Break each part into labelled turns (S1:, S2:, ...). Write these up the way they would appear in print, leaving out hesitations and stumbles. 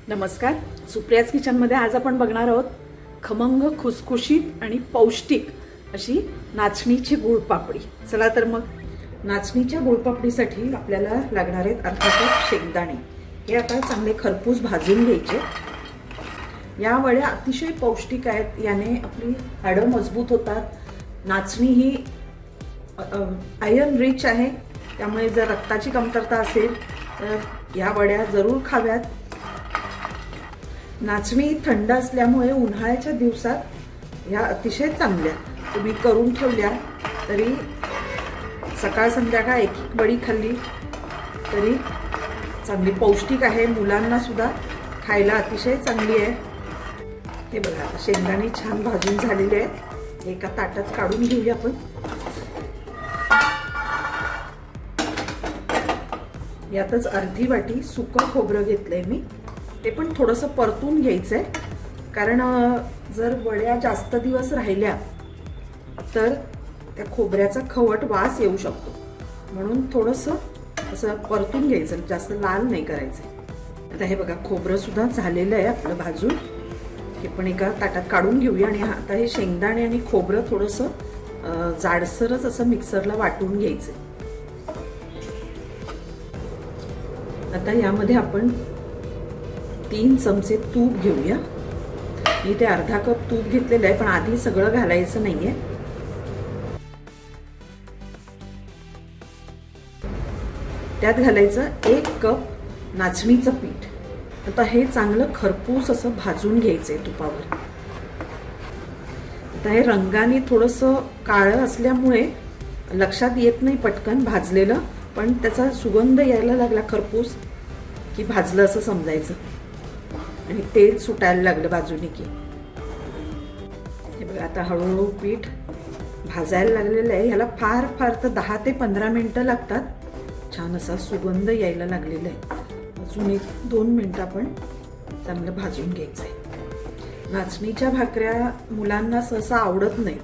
S1: नमस्कार. सुप्रियाज किचनमध्ये आज आपण बघणार आहोत खमंग, खुसखुशीत आणि पौष्टिक अशी नाचणीची गुळपापडी. चला तर मग नाचणीच्या गुळपापडीसाठी आपल्याला लागणार आहेत अर्धा कप शेंगदाणे. हे आता चांगले खरपूस भाजून घ्यायचे. या वड्या अतिशय पौष्टिक आहेत. याने आपली हाडं मजबूत होतात. नाचणी ही आयर्न रिच आहे, त्यामुळे जर रक्ताची कमतरता असेल तर या वड्या जरूर खाव्यात. नाचणी थंड असल्यामुळे उन्हाळ्याच्या दिवसात ह्या अतिशय चांगल्या तुम्ही करून ठेवल्या तरी सकाळ संध्याकाळ एक एक वडी खाल्ली तरी चांगली पौष्टिक आहे. मुलांना सुद्धा खायला अतिशय चांगली आहे. हे बघा, आता शेंगदाणे छान भाजून झालेले आहेत. एका ताटात काढून घेऊया आपण. यातच अर्धी वाटी सुकं खोबरं घेतलंय मी. ते पण थोडंसं परतून घ्यायचं आहे, कारण जर वड्या जास्त दिवस राहिल्या तर त्या खोबऱ्याचा खवट वास येऊ शकतो. म्हणून थोडंसं असं परतून घ्यायचं, जास्त लाल नाही करायचं. आता हे बघा, खोबरं सुद्धा झालेलं आहे आपलं भाजून. हे पण एका ताटात काढून घेऊया. आणि आता हे शेंगदाणे आणि खोबरं थोडंसं जाडसरच असं मिक्सरला वाटून घ्यायचं. आता यामध्ये आपण 3 चमचे तूप घेऊया. मी ते अर्धा कप तूप घेतलेलं आहे, पण आधी सगळं घालायचं नाहीये. त्यात घालायचं 1 कप नाचणीचं पीठ. आता हे चांगलं खरपूस असं भाजून घ्यायचंय तुपावर. आता हे रंगाने थोडंसं काळं असल्यामुळे लक्षात येत नाही पटकन भाजलेलं, पण त्याचा सुगंध यायला लागला खरपूस की भाजलं असं समजायचं. आणि तेल सुटायला लागलं बाजूने की. हे बघा, आता हळूहळू पीठ भाजायला लागलेलं आहे. ह्याला फार फार तर 10 ते 15 मिनिटं लागतात. छान असा सुगंध यायला लागलेला आहे. अजून 1-2 मिनिटं आपण चांगलं भाजून घ्यायचं आहे. नाचणीच्या भाकऱ्या मुलांना सहसा आवडत नाहीत,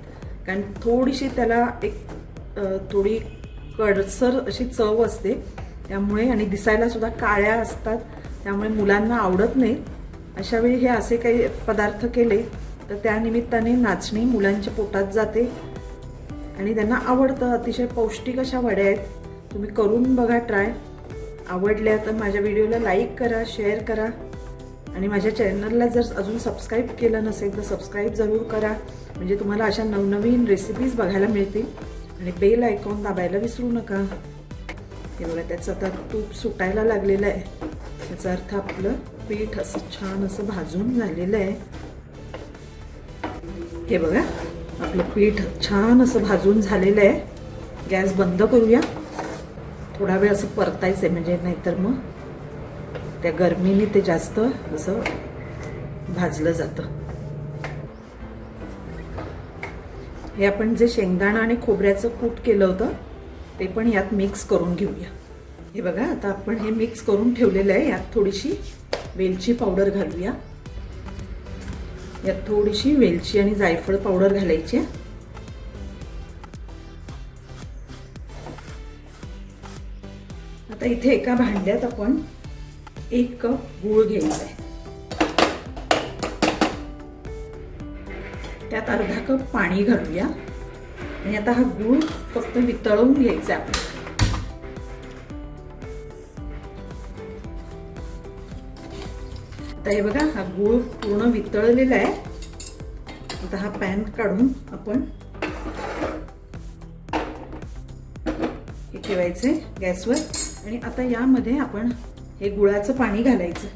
S1: कारण थोडीशी त्याला थोडी कडसर अशी चव असते त्यामुळे, आणि दिसायला सुद्धा काळ्या असतात त्यामुळे मुलांना आवडत नाही. अशा वेळी हे असे काही पदार्थ केले तर त्या निमित्ताने नाचणी मुलांच्या पोटात जाते आणि त्यांना आवडतं. अतिशय पौष्टिक अशा वड्या आहेत. तुम्ही करून बघा ट्राय. आवडल्या तर माझ्या व्हिडिओला लाईक करा, शेअर करा, आणि माझ्या चॅनलला जर अजून सबस्क्राईब केलं नसेल तर सबस्क्राईब जरूर करा, म्हणजे तुम्हाला अशा नवनवीन रेसिपीज बघायला मिळतील. आणि बेल आयकॉन दाबायला विसरू नका. हे बघा, त्याचं आता तूप सुटायला लागलेलं आहे. याचा अर्थ आपलं पीठ असं छान असं भाजून झालेलं आहे. हे बघा, आपलं पीठ छान असं भाजून झालेलं आहे. गॅस बंद करूया. थोडा वेळ असं परतायचं आहे, म्हणजे नाहीतर मग त्या गरमीने ते जास्त असं भाजलं जातं. हे आपण जे शेंगदाणा आणि खोबऱ्याचं कूट केलं होतं ते पण यात मिक्स करून घेऊया. हे बघा, आता आपण हे मिक्स करून ठेवलेलं आहे. यात थोडीशी वेलची पावडर घालूया. यात थोडीशी वेलची आणि जायफळ पावडर घालायची. आता इथे एका भांड्यात आपण 1 कप गूळ घ्यायचा आहे. त्यात अर्धा कप पाणी घालूया. आणि आता हा गूळ फक्त वितळवून घ्यायचा आहे आपल्याला. आता हे बघा, हा गूळ पूर्ण वितळलेला आहे. आता हा पॅन काढून आपण हे ठेवायचे गॅसवर. आणि आता यामध्ये आपण हे गुळाचं पाणी घालायचं.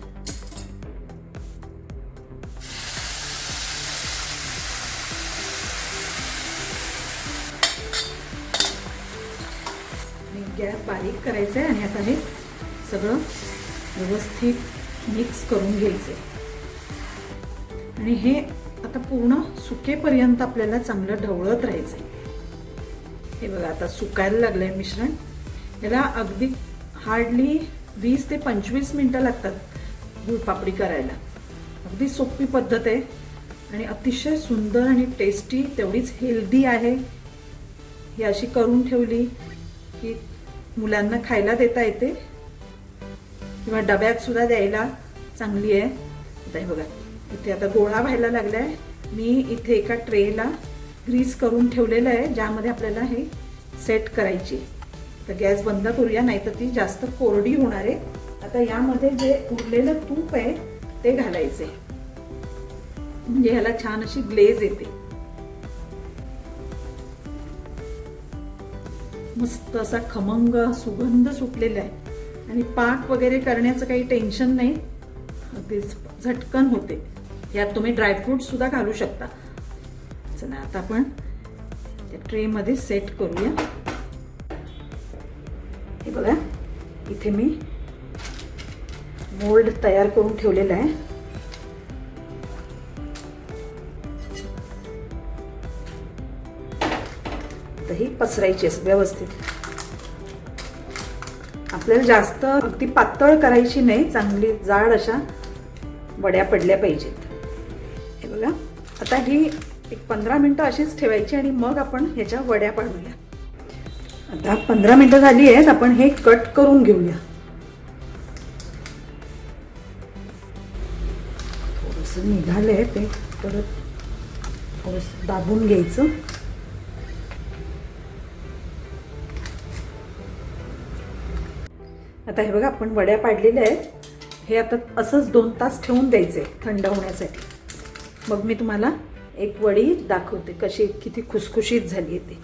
S1: गॅस बारीक करायचा आहे. आणि आता हे सगळं व्यवस्थित मिक्स करून घ्यायचे. आणि हे आता पूर्ण सुकेपर्यंत आपल्याला चांगलं ढवळत राहायचंय. हे बघा, आता सुकायला लागलंय मिश्रण. याला अगदी हार्डली 20 ते 25 मिनिटं लागतात गुळपापडी करायला. अगदी सोपी पद्धत आहे आणि अतिशय सुंदर आणि टेस्टी, तेवढीच हेल्दी आहे. ही अशी करून ठेवली की मुलांना खायला देता येते किंवा डब्यात सुद्धा द्यायला चांगली आहे. आता हे बघा इथे आता गोळा व्हायला लागलाय. मी इथे एका ट्रेला ग्रीस करून ठेवलेलं आहे ज्यामध्ये आपल्याला हे सेट करायची. तर गॅस बंद करूया, नाहीतर ती जास्त कोरडी होणार आहे. आता यामध्ये जे उरलेलं तूप आहे ते घालायचे, म्हणजे ह्याला छान अशी ग्लेज येते. मस्त असा खमंग सुगंध सुटलेला आहे आणि पाक वगैरे करण्याचं काही टेन्शन नाही, अगदीच झटकन होते. यात तुम्ही ड्रायफ्रूट सुद्धा घालू शकता. चला आता आपण त्या ट्रे मध्ये सेट करूया. हे बघा इथे मी मोल्ड तयार करून ठेवलेला आहे. आता ही पसरायची असं व्यवस्थित. आपल्याला जास्त अगदी पातळ करायची नाही, चांगली जाड अशा वड्या पडल्या पाहिजेत. हे बघा आता ही एक 15 मिनिटं अशीच ठेवायची आणि मग आपण ह्याच्या वड्या पाडूया. आता 15 मिनिटं झाली आहेत, आपण हे कट करून घेऊया. थोडंसं निघालंय ते, परत थोडंसं दाबून घ्यायचं. आता हे बघा आपण वड्या पाडलेल्या आहेत. हे आता असंच 2 तास ठेवून द्यायचे थंड होण्यासाठी. मग मी तुम्हाला एक वडी दाखवते कशी किती खुसखुशीत झाली आहे ते.